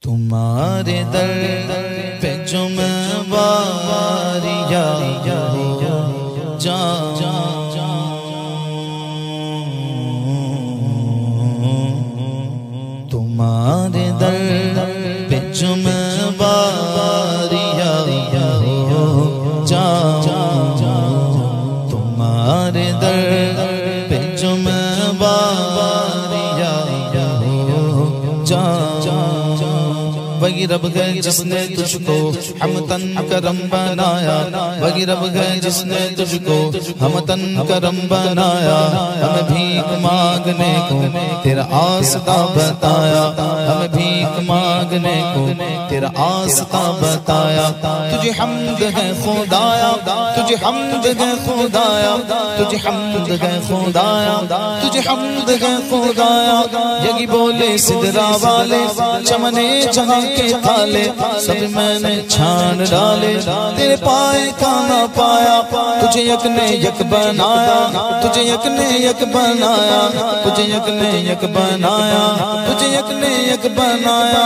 تمہارے در پہ جو میں واریہ تمہارے در پہ جو میں واریہ تمہارے در پہ جو میں واریہ وہی رب ہے جس نے تجھ کو ہمتن کرم بنایا، وہی رب ہے جس نے تجھ کو ہمتن کرم بنایا، ہمیں بھیک مانگنے کو تیرا آستہ بتایا، ہمیں بھیک مانگنے کو تیرا آستہ بتایا۔ تجھے حمد ہے خدایا، تجھے حمد ہے خدایا، تجھے حمد ہے خدایا، تجھے حمد ہے خدایا۔ یہی بولے سدرا والے چمنے جہاں کے تھالے سب میں نے چھان ڈالے، تیرے پائے کا نہ پایا، تجھے یک نے یک بنایا، تجھے یک نے یک بنایا، تجھے یک نے یک بنایا، تجھے یک نے یک بنایا۔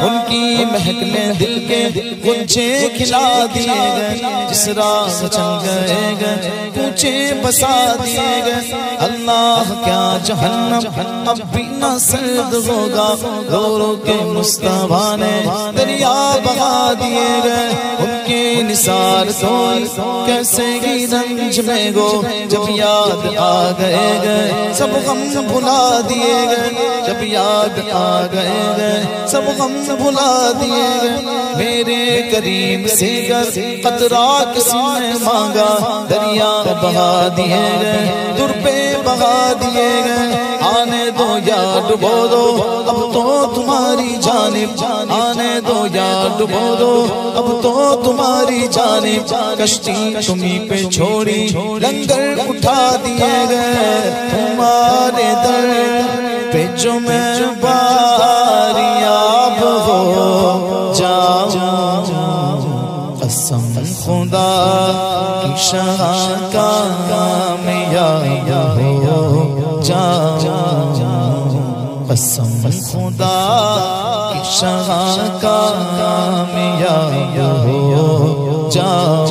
ان کی مہک نے دل کے گنچے کھلا دیے گئے، جس راہ چل گئے گئے اونچے بسا دیے گئے۔ اللہ کیا جہنم اب بھی نہ سرد ہوگا، رو رو کے مصطفیٰ نے دریا بہا دیے گئے۔ ان کے نثار تو کیسے ہی رنج میں گو، جب یاد آ گئے گئے سب غم بھلا دیے گئے، جب یاد آ گئے گئے سب غم بھلا دیے گئے۔ میرے کریم سے گر قطرہ کسی نے مانگا، دریا بہا دیے گئے، در پہ بہا دیے گئے۔ آنے دو یا ڈبو دو اب تو تمہاری جانب، آنے دو یا ڈبو دو اب تو تمہاری جانب۔ کشتی تمہیں پہ چھوڑی لنگر اٹھا دیے گئے، تمہارے در پہ جو میں باریاب ہو جاؤں، قسم خدا کی شاہ کا کامیاب ہو جاؤں، قسم خدا کی شاہ کا کامیاب ہو جاؤں۔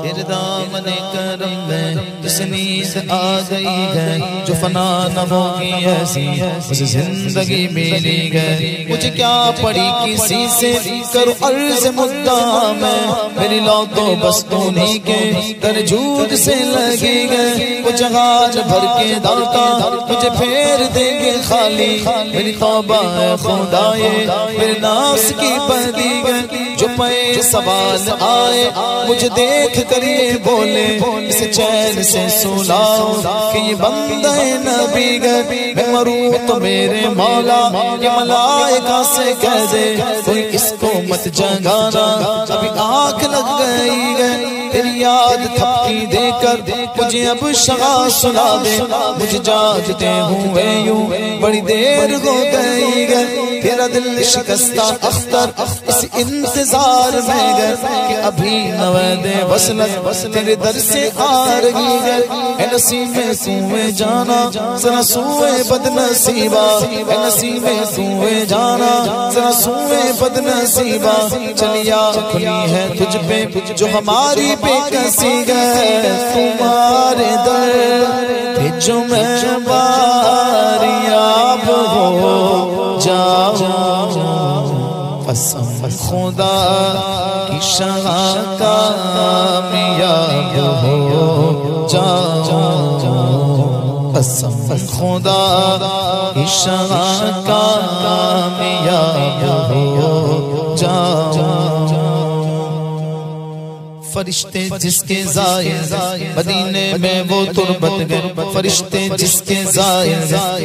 تیرے دامن کرم میں جس نیند آ گئی ہے، جو فنا نہ ہوگی ایسی اسے زندگی ملی گئے۔ مجھے کیا پڑی کسی سے کرو عرض مدعا میں، میری لو تو بس انہی کے درجود سے لگی گئے۔ وہ جہاز بھر کے داتا مجھے پھیر دیں گے خالی، میری توبہ ہے خدائے میرے ناس کی پردی گئے۔ جو پے سوال آئے مجھے دیکھ کر یہ بولے، اسے چین سے سلاؤ کہ یہ بندہ نبی گئے۔ میں مروں تو میرے مولا یہ ملائکہ سے کہہ دے، کوئی اس کو مت جگانا ابھی آنکھ لگ گئی گئے۔ تیری یاد تھپکی دے کر مجھے اب شغا سنا دے، مجھے جاگتے ہوئے یوں بڑی دیر ہو گئی گئے۔ تیرا دل شکستہ اختر اس انتظار میں گئے کہ ابھی نوید وصلت تیرے در سے آ رہی ہے۔ اے نصیب سوئے جانا ذرا سوئے بد نصیبہ، اے نصیب سوئے جانا ذرا سوئے بد نصیبہ۔ چلیا کھلی ہے تجھ پہ جو ہماری بے کسی گئے، تمہارے در پہ جو میں باریاب ہو جاؤں، قسم خدا کی شاہ کا کامیاب ہو جاؤں، قسم خدا کی شاہ کا کامیاب ہو جاؤں۔ فرشتے جس کے زائر مدینے میں وہ تربت گئے، فرشتے جس کے زائر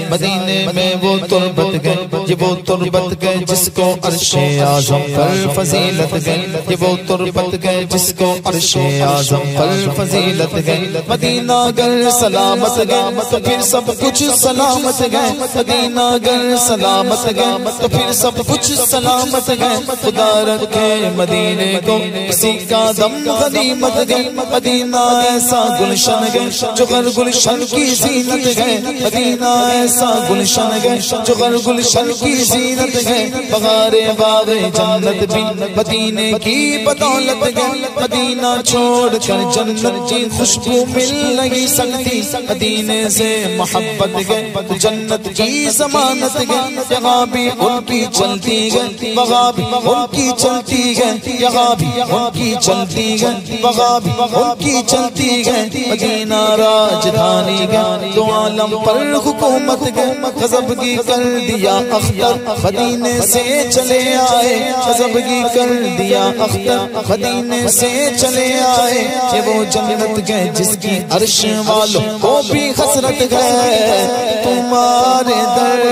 مدینے میں وہ تربت گئے، یہ وہ تربت گئے جس کو عرش اعظم پر فضیلت گئے، یہ وہ تربت گئے جس کو عرش اعظم پر فضیلت گئے۔ مدینہ گر سلامت گئے تو پھر سب کچھ سلامت گئے، مدینہ گر سلامت گئے تو پھر سب کچھ سلامت گئے۔ خدا رکھے مدینے کو کسی کا دم غنیمت گئے مدینہ ایسا گلشن گئے جو غر گلشن کی زینت گئے مدینہ ایسا گلشن گئے جو غر گلشن کی زینت گئے بغار باغ جنت بھی مدینے کی بدولت گئے مدینہ چھوڑ کر جنت کی خوشبو مل نہیں سکتی مدینے سے محبت گئے جنت کی ضمانت گئے یہاں بھی ان کی چلتی گئے وہاں بھی ان کی چلتی گئے یہاں بھی ان کی چلتی گئے وہاں بھی ان کی چلتی گئے مدینہ راجدھانی گئے دو عالم پر حکومت گئے غضبگی کر دیا اختر مدینے سے چلے آئے غضبگی کر دیا اختر مدینے سے چلے آئے یہ وہ جنت گئے جس کی عرش والوں کو بھی حسرت گئے تمہارے در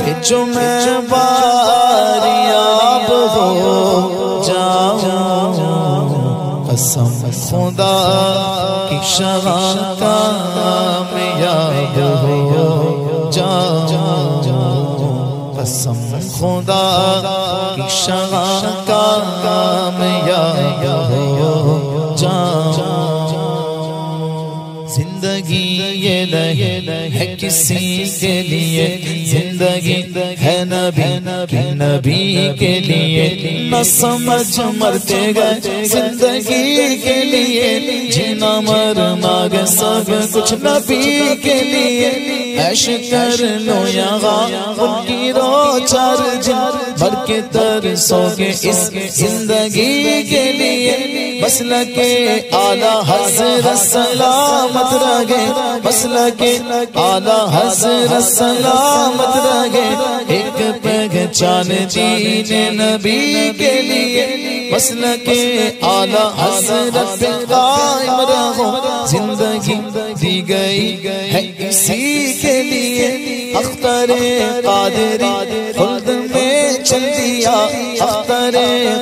پہ جو میں باریاب ہو جاؤں قسم خدا کی شغال کامیاب ہو جاؤں قسم خدا کی شغال کامیاب ہو جاؤں زندگی یہ نہیں ہے کسی کے لیے زندگی ہے نبی کے لیے نہ سمجھ مرتے گئے زندگی کے لیے جینا مرنا گئے سب کچھ نبی کے لیے عیش کر لو یہاں ان کی رو چار جن بھر کے ترسو گے اس زندگی کے لیے مسلک اعلیٰ حضرت سلامت رہے مسلک اعلیٰ حضرت سلامت رہے ایک پہچان دین نبی کے لیے مسلک اعلیٰ حضرت پہ قائم رہو زندگی دی گئی ہے اسی کے لیے اختر قادری خلد میں چل دیا اختر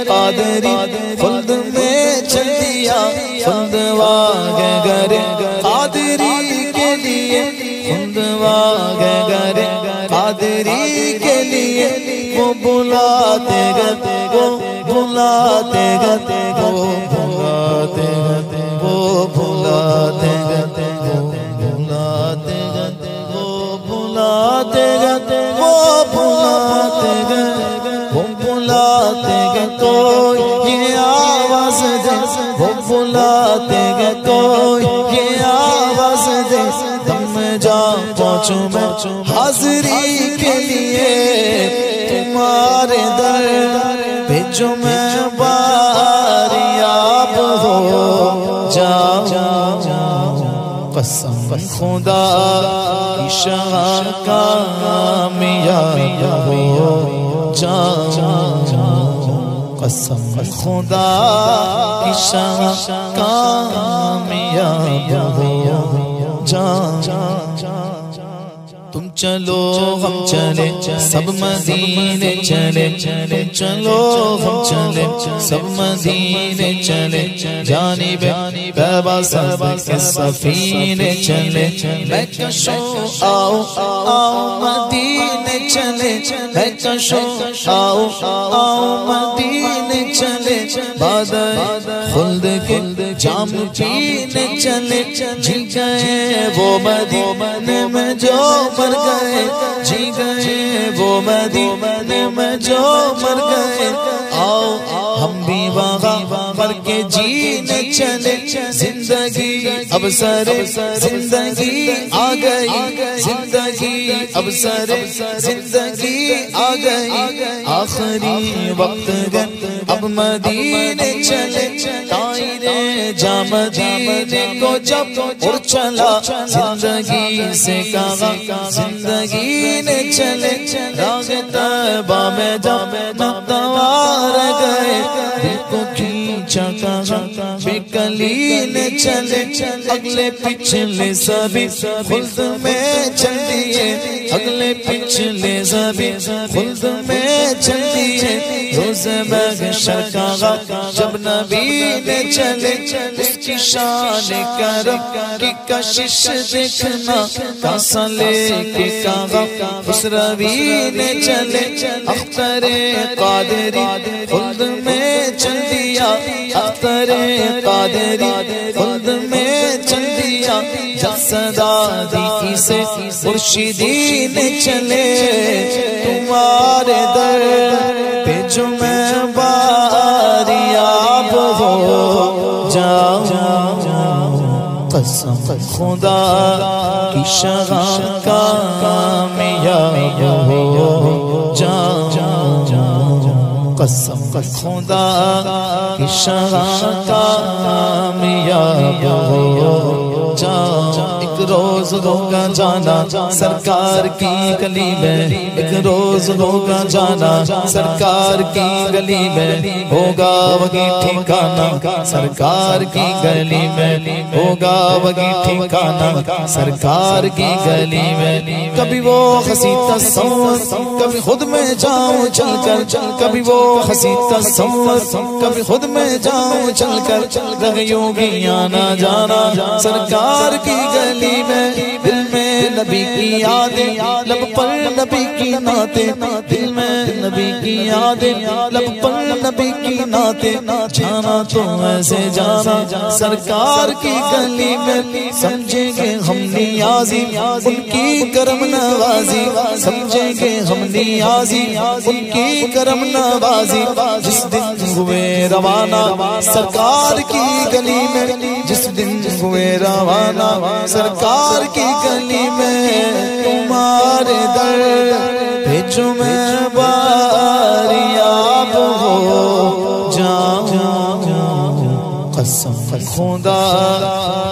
قادری خلد میں چل دیا خلد واگے گر قادری کے لیے خلد واگے گر قادری کے لیے وہ بلاتے گتے وہ بلاتے گتے وہ بلاتے گتے وہ بلاتے گتے وہ بلاتے گتے وہ بلاتے گتے وہ بلاتے گتے وہ بلاتے گے کوئی یہ آواز دے وہ بلاتے گے کوئی یہ آواز دے تم میں جا پہنچوں میں حاضری کے لیے تمہارے در پہ جو میں باریاب ہو جاؤں قسم خدا کی شغال کامیاب ہو جاؤں قسم خدا کی شغال کامیاب ہو جاؤں تم چلو ہم چلے سب مدینے چلے چلو ہم چلے سب مدینے چلے جانب بابا سب کے سفینے چلے میں کشو آؤ مدینے چلے میں کشو آؤ مدینے چلے بادل خلد کے جام پینے چلے جی گئے وہ مدینے میں جو مر گئے جی گئے وہ مدینے میں جو مر گئے آؤ ہم بھی وہاں مر کے جینے چلے زندگی اب سر زندگی آ گئی زندگی اب سر زندگی آ گئی آخری وقت گئے اب مدینے چلے تائرے جا مدینے کو جب اڑ چلا زندگی سے کہا زندگی نے چلے راگ طیبہ میں جب نقدوار گئے دل کو کھینچا کہا بے کلی نے چلے اگلے پچھلے سبھی خلد میں چل دیے اگلے پچھلے سبھی خلد میں چل دیے روز محشر کہا جب نبی نے چلے اس کی شان کرم کی کشش دیکھنا کاسا لے کے کہا اس روی نے چلے اختر قادری خلد میں چل دیا اختر قادری خلد میں چل دیا جب صدا دی سے مرشدی نے چلے تمہارے در پہ جو میں باریاب ہو جاؤں قسم خدا کی شغل کامیاب ہو جاؤں قسم خدا کی شغل کامیاب ہو جاؤں ایک روز ہوگا جانا سرکار کی گلی میں ایک روز ہوگا جانا سرکار کی گلی میں ہوگا وہی ٹھکانہ سرکار کی گلی میں ہوگا وہی ٹھکانہ سرکار کی گلی میں کبھی وہ ہنسی تصور کبھی خود میں جاؤں چل کر کبھی وہ ہنسی تصور کبھی خود میں جاؤں چل کر رہیوں گی آنا جانا سرکار کی گلی میں دل میں نبی کی یادیں لب پر نبی کی نعتیں دل میں نبی کی یادیں لب پر نبی کی نعتیں جانا تو ایسے جانا سرکار کی گلی میں سمجھیں گے ہم نیازی ان کی کرم نوازی سمجھیں گے ہم نیازی ان کی کرم نوازی جس دن ہوئے روانہ سرکار کی گلی میں جس دن ہوئے روانہ سرکار کی گلی میں تمہارے در پہ جو میں باریاب ہو جاؤں قسم خدا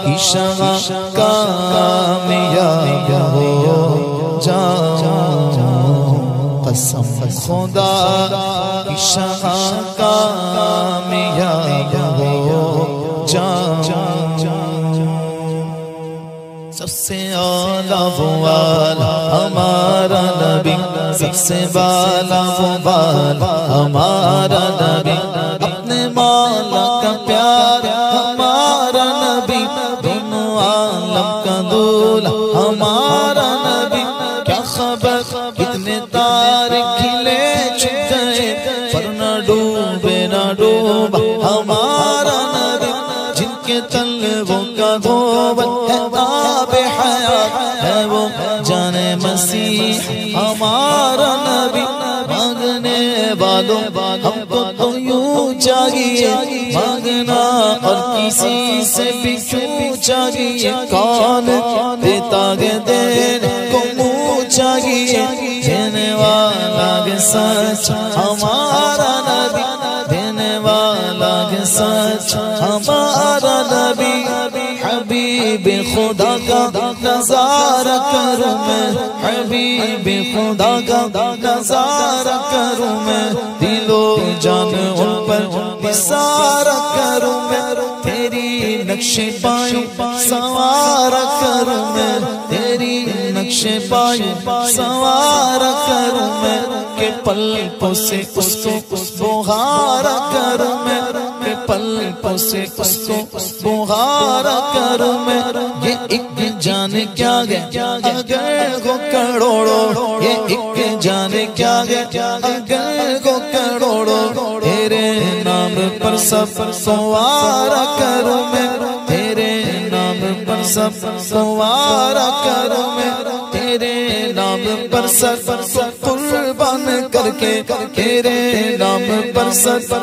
کی شغل کامیاب ہو جاؤں قسم خدا کی شغل کامیاب ہو جاؤں سب سے اعلیٰ وہ والا ہمارا نبی سب سے بالا وہ بالا ہمارا نبی اپنے مولا کا پیار ہمارا نبی دونوں عالم کا دولہ ہمارا نبی کیا خبر کتنے تارے کھلے چھپ گئے پر نہ ڈوبے نہ ڈوبا ہمارا نبی جن کے طلبوں کا دھوبل ہے آب حیات ہے وہ جان مسیح ہمارا نبی مانگنے والوں ہم کو تو یوں چاہیے مانگنا اور کسی سے بھی کیوں چاہیے کون دیتا گے دینے کو منہ چاہیے دینے والا گے سچ ہمارا نبی دینے والا گے سچ ہمارا نبی حبیب خدا کا نظارہ کروں میں حبیب خدا کا نظارہ کروں میں دل و جان ان پر نثار کروں میں تیری نقش پائی سوار کروں میں تیری نقش پائی سوار کروں میں کہ پلکوں سے اس کو بہار کروں میں کہ پلکوں سے اس کو بہار کروں میں یہ ایک جان کیا گیا اگر کو کروڑوں یہ ایک جان کیا گیا اگر کو کروڑوں تیرے نام پر سب سوار کروں میں تیرے نام پر سب سوار کروں میں تیرے نام پر سب قربان کر کے تیرے نام پر سب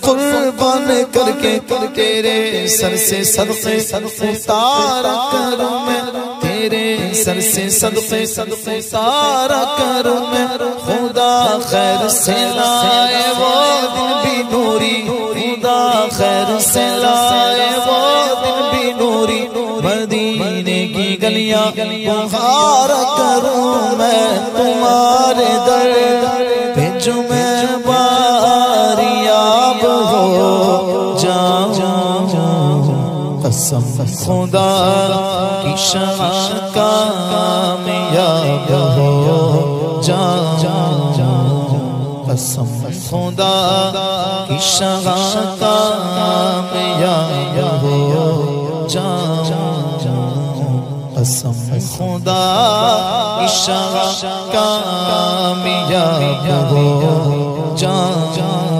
قربان کر کے تیرے سر سے صدقے اتارا کروں میں تیرے سر سے صدقے اتارا کروں میں خدا خیر سے لائے وہ دن بھی نوری خدا خیر سے لائے وہ دن بھی نوری مدینے کی گلیاں بہار کروں میں تمہارے در پہ جو میں باریاب ہو جاؤں قسم خدا کی شغل کامیاب ہو جاؤں قسم خدا کی شغل کامیاب ہو جاؤں قسم خدا کی شغل کامیاب ہو جاؤں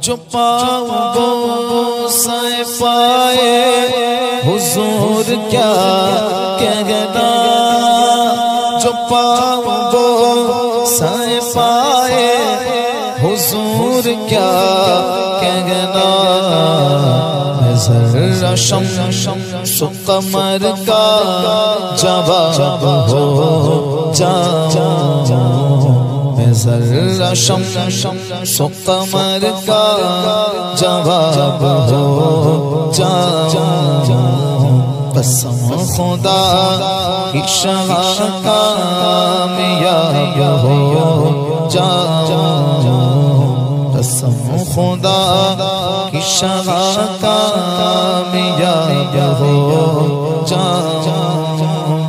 جو پاؤں بوسہ پائے حضور کیا کہنا، جو پاؤں بوسہ پائے حضور کیا کہنا، ذرا شمس و قمر کا جواب ہو جاؤں، میں ذرا شمس و قمر کا جواب ہو جاؤں، قسم خدا کی شاہ کامیاب ہو جاؤں، قسم خدا کی شاہ کامیاب ہو جاؤں،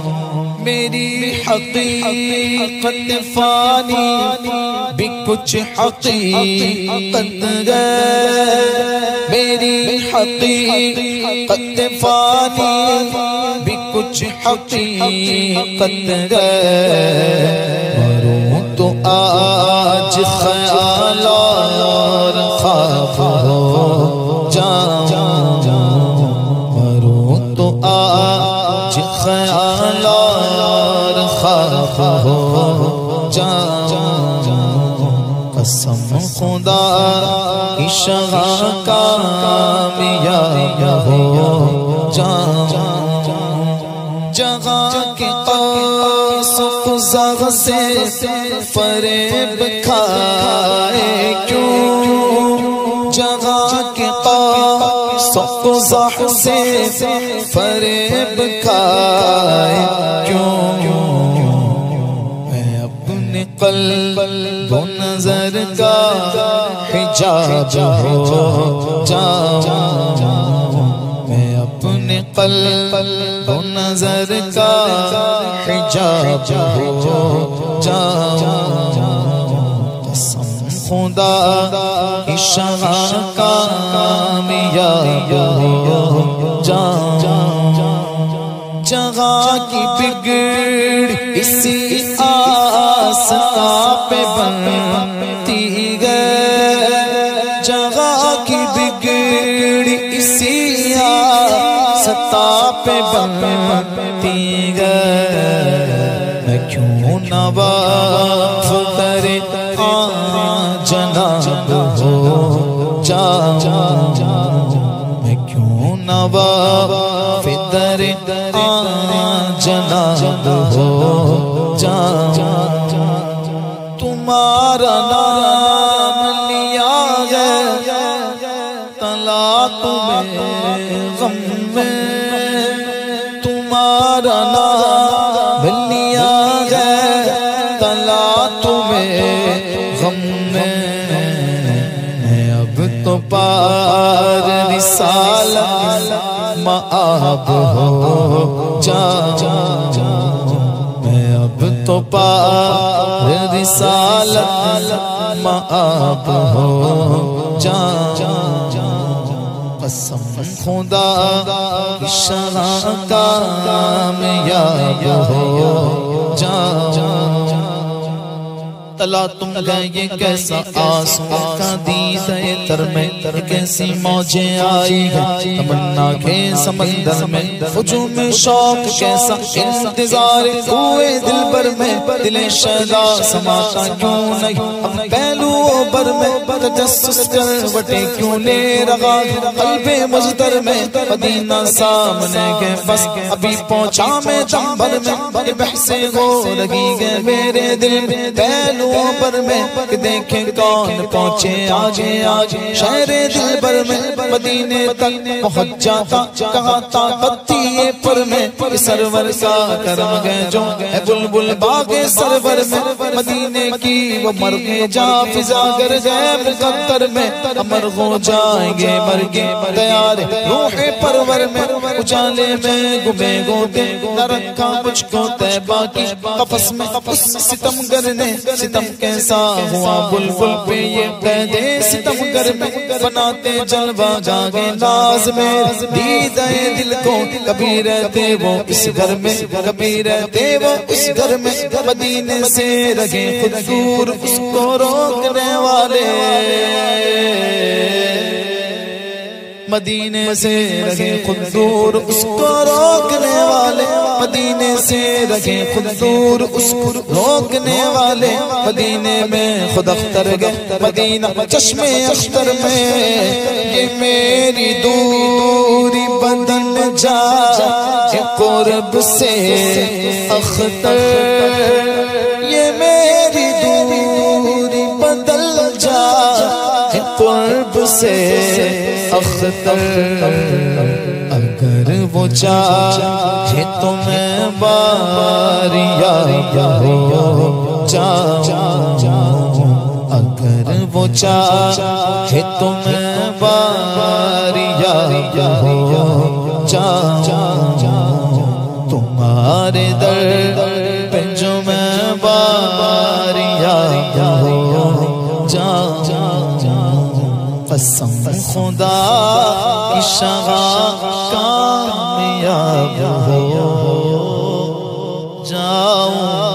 میری حقیقت فانی بھی کچھ حقیقت ہے، میری حقیقت فانی بھی کچھ حقیقت ہے، مروں تو آج خیال اور خواب ہو جاؤں، مروں تو آج خیال اور خواب ہو جاؤں، قسم خدا کی شاہ کامیاب ہو جاؤں، جہاں کے قوس و قزح سے فریب کھائے کیوں، جہاں کے قوس و قزح سے فریب کھائے کیوں، میں اپنے قلب و نظر کا حجاب ہو جاؤں، میں اپنے قلب و نظر کا حجاب ہو جاؤں، قسم خدا کی شاہ کامیاب ہو جاؤں، جہاں کی بگڑ اسی آسا پہ بنتی ہے، جہاں کی بگڑ اسی آسا پہ بنتی ہے، میں کیوں نہ وفادر جناب ہو جاؤں، میں کیوں نہ وفادر جناب ہو جاؤں، تمہارا نام لیا ہے تلا تمہیں غم میں، تمہارا نام لیا ہے تلا تمہیں غم میں، اب تو پار رسالت مآب ہو جاؤں، میں اب تو پار رسالت مآب ہو جاؤں، قسم خدا کی شاہ کامیاب ہو جاؤں، تلا تم گئے یہ کیسا آنسو کا دیدے تر میں، کیسی موجیں آئی ہیں تمنا کے سمندر میں، ہجوم شوق کیسا انتظار ہوئے دل بر میں، دل شیدا سماتا کیوں نہیں اب پہلو بر میں، تجسس کروٹیں کیوں لے رہا قلب مزدر میں، مدینہ سامنے کے بس ابھی پہنچا میں دم بھر میں، بحث ہو لگی گئے میرے دل میں پہلو پر میں، کہ دیکھیں کون پہنچے آگے آج شہر دل بر میں، مدینے تک پہنچ جاتا کہاں طاقت تھی پر میں، سرور کا کرم گئے جو ہے بلبل باغ سرور میں، مدینے کی وہ مرغے جا فضا گر گئے مقدر میں، امر ہو جائیں گے مرگے تیار روح پرور میں، اجالے میں گمے گودے نہ رکھا مجھ کو طیبہ کی قفس میں، اس ستمگر نے ستم کیسا ہوا بلبل پہ یہ قیدے ستمگر میں، بناتے جلوہ جاگے ناز میں، دیدہ دل کو کبھی رہتے وہ اس گھر میں، کبھی رہتے وہ اس گھر میں، مدینے سے رہے خود دور اس کو روکنے والے مدینے سے رہے خود دور اس کو روکنے والے، مدینے سے رہے خود دور اس کو روکنے والے، مدینے میں خود اختر گئے مدینہ چشم اختر میں، یہ میری دوری بدل جائے قرب سے اختر، یہ میری دوری بدل جائے قرب سے اختر، اگر وہ چاہے تو میں باریاب ہو جاؤں، اگر وہ چاہے تو میں باریاب ہو جاؤں، تمہارے در پہ جو میں باریاب ہو جاؤں، قسم خدا کی شغاف کامیاب ہو جاؤں۔